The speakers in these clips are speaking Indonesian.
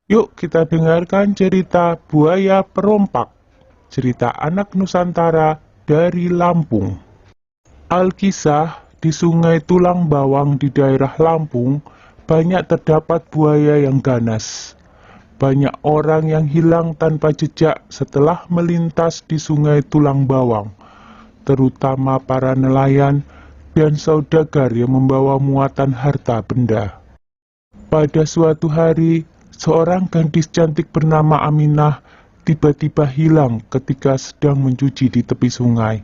Yuk kita dengarkan cerita Buaya Perompak, cerita anak Nusantara dari Lampung. Alkisah, di Sungai Tulang Bawang di daerah Lampung, banyak terdapat buaya yang ganas. Banyak orang yang hilang tanpa jejak setelah melintas di Sungai Tulang Bawang, terutama para nelayan dan saudagar yang membawa muatan harta benda. Pada suatu hari, seorang gadis cantik bernama Aminah tiba-tiba hilang ketika sedang mencuci di tepi sungai.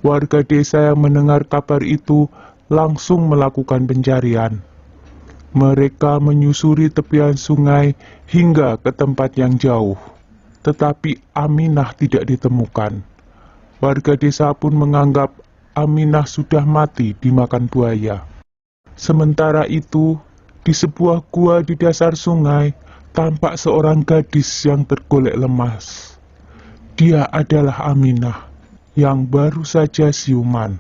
Warga desa yang mendengar kabar itu langsung melakukan pencarian. Mereka menyusuri tepian sungai hingga ke tempat yang jauh, tetapi Aminah tidak ditemukan. Warga desa pun menganggap Aminah sudah mati dimakan buaya. Sementara itu, di sebuah gua di dasar sungai, tampak seorang gadis yang tergolek lemas. Dia adalah Aminah, yang baru saja siuman.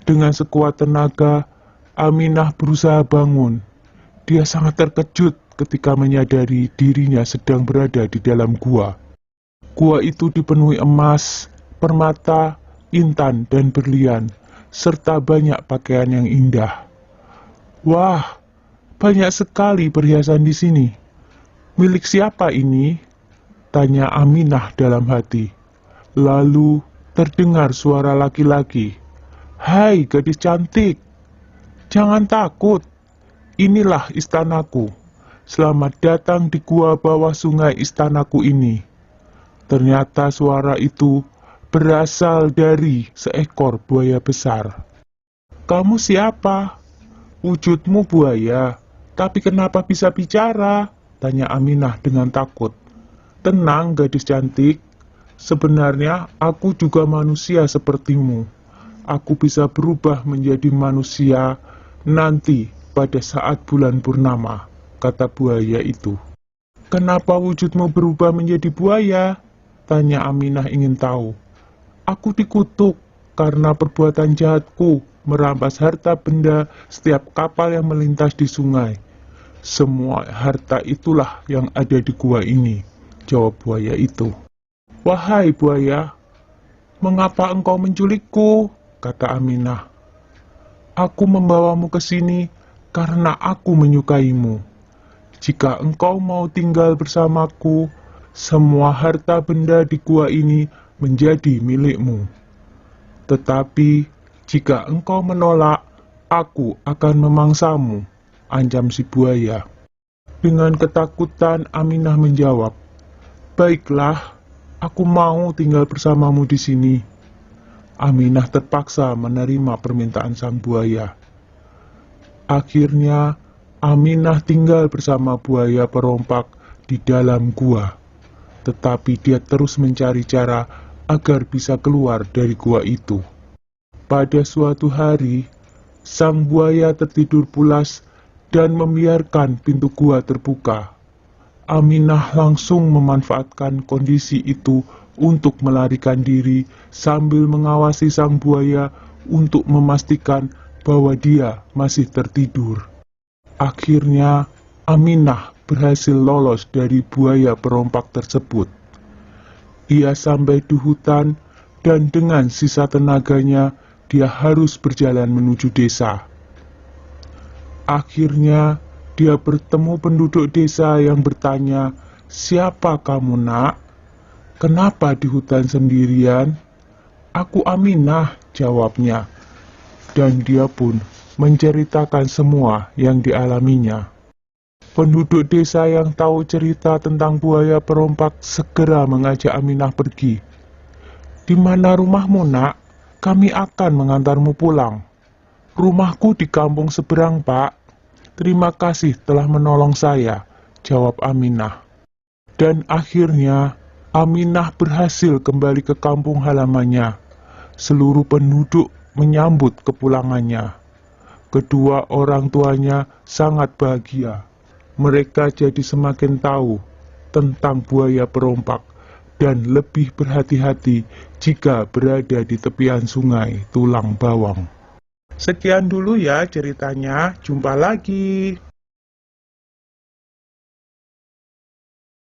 Dengan sekuat tenaga, Aminah berusaha bangun. Dia sangat terkejut ketika menyadari dirinya sedang berada di dalam gua. Gua itu dipenuhi emas, permata, intan, dan berlian, serta banyak pakaian yang indah. Wah, banyak sekali perhiasan di sini. Milik siapa ini? Tanya Aminah dalam hati. Lalu terdengar suara laki-laki. Hai gadis cantik, jangan takut. Inilah istanaku. Selamat datang di gua bawah sungai istanaku ini. Ternyata suara itu berasal dari seekor buaya besar. Kamu siapa? Wujudmu buaya, tapi kenapa bisa bicara? Tanya Aminah dengan takut. Tenang gadis cantik, sebenarnya aku juga manusia sepertimu. Aku bisa berubah menjadi manusia nanti pada saat bulan purnama, kata buaya itu. Kenapa wujudmu berubah menjadi buaya? Tanya Aminah ingin tahu. Aku dikutuk karena perbuatan jahatku merampas harta benda setiap kapal yang melintas di sungai. Semua harta itulah yang ada di gua ini, jawab buaya itu. Wahai buaya, mengapa engkau menculikku? Kata Aminah. Aku membawamu ke sini karena aku menyukaimu. Jika engkau mau tinggal bersamaku, semua harta benda di gua ini menjadi milikmu. Tetapi jika engkau menolak, aku akan memangsamu, ancam si buaya. Dengan ketakutan Aminah menjawab, baiklah, aku mau tinggal bersamamu di sini. Aminah terpaksa menerima permintaan sang buaya. Akhirnya, Aminah tinggal bersama buaya perompak di dalam gua. Tetapi dia terus mencari cara agar bisa keluar dari gua itu. Pada suatu hari, sang buaya tertidur pulas dan membiarkan pintu gua terbuka. Aminah langsung memanfaatkan kondisi itu untuk melarikan diri sambil mengawasi sang buaya untuk memastikan bahwa dia masih tertidur. Akhirnya, Aminah berhasil lolos dari buaya perompak tersebut. Ia sampai di hutan dan dengan sisa tenaganya, dia harus berjalan menuju desa. Akhirnya, dia bertemu penduduk desa yang bertanya, siapa kamu nak? Kenapa di hutan sendirian? Aku Aminah, jawabnya. Dan dia pun menceritakan semua yang dialaminya. Penduduk desa yang tahu cerita tentang buaya perompak segera mengajak Aminah pergi. Di mana rumahmu nak? Kami akan mengantarmu pulang. Rumahku di kampung seberang, Pak. Terima kasih telah menolong saya, jawab Aminah. Dan akhirnya, Aminah berhasil kembali ke kampung halamannya. Seluruh penduduk menyambut kepulangannya. Kedua orang tuanya sangat bahagia. Mereka jadi semakin tahu tentang buaya perompak dan lebih berhati-hati jika berada di tepian sungai Tulang Bawang. Sekian dulu ya ceritanya, jumpa lagi.